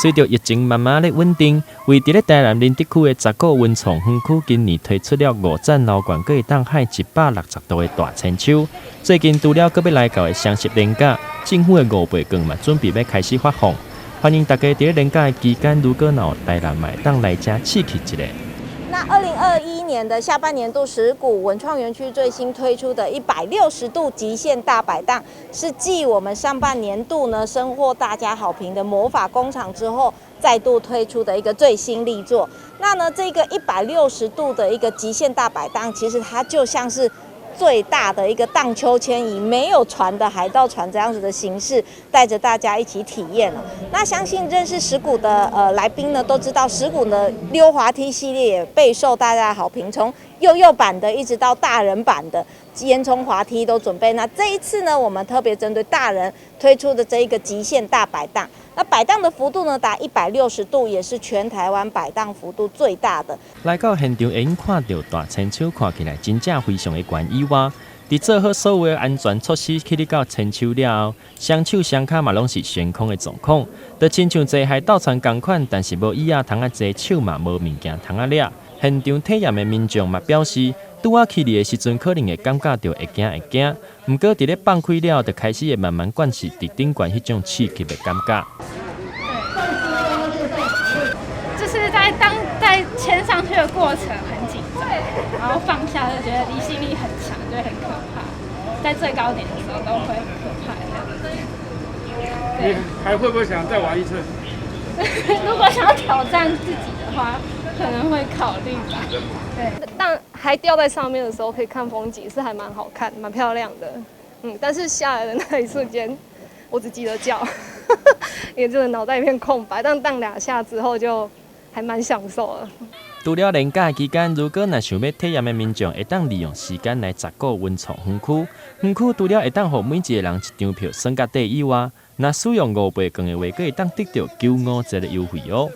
随着疫情慢慢的稳定，为伫咧台南林地区的10个温泉园区，今年推出了5站楼管可以当海160度的大千秋。最近除了搁要来到的双十连假，政府的5倍券嘛准备要开始发放，欢迎大家伫咧连假的期间，如果有台南买当来遮刺激一下。那2021年的下半年度，石鼓文创园区最新推出的160度极限大摆档，是继我们上半年度呢深获大家好评的魔法工厂之后，再度推出的一个最新力作。那呢，这个160度的一个极限大摆档，其实它就像是最大的一个荡秋千，以没有船的海盗船这样子的形式，带着大家一起体验了。那相信认识石鼓的来宾呢，都知道石鼓的溜滑梯系列也备受大家的好评，从幼幼版的一直到大人版的烟囱滑梯都准备。那这一次呢，我们特别针对大人推出的这一个极限大摆档。那摆档的幅度呢，达160度，也是全台湾摆档幅度最大的。来到现场，会用看到大千秋，看起来真正非常的悬以外，伫做好所有的安全措施，去到千秋了后，双手双脚嘛拢是悬空的状况，就亲像坐海盗船同款，但是无椅仔通啊坐，手嘛无物件通啊抓。现场体验的民众嘛表示，拄啊起哩的时阵，可能会感觉到会惊，毋过伫咧放开了，就开始会慢慢惯习伫顶悬迄种刺激的感觉。就是在牵上去的过程很紧张，然后放下就觉得离心力很强，就很可怕。在最高点的时候都会很可怕的。你还会不会想再玩一次？如果想要挑战自己的话，可能会考虑吧。对，但还吊在上面的时候可以看风景，是还蛮好看、蛮漂亮的。但是下来的那一瞬间，我只记得叫，也就是脑袋一片空白。但荡2下之后就还蛮享受的。除了连假期间，如果若想要体验的民众，会当利用时间来10个温泉园区。园区除了会当予每一个人1张票算价底以外，若使用5倍券的话，阁会当得到95折的优惠哦。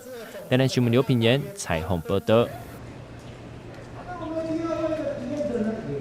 台南新闻刘品言采访报道。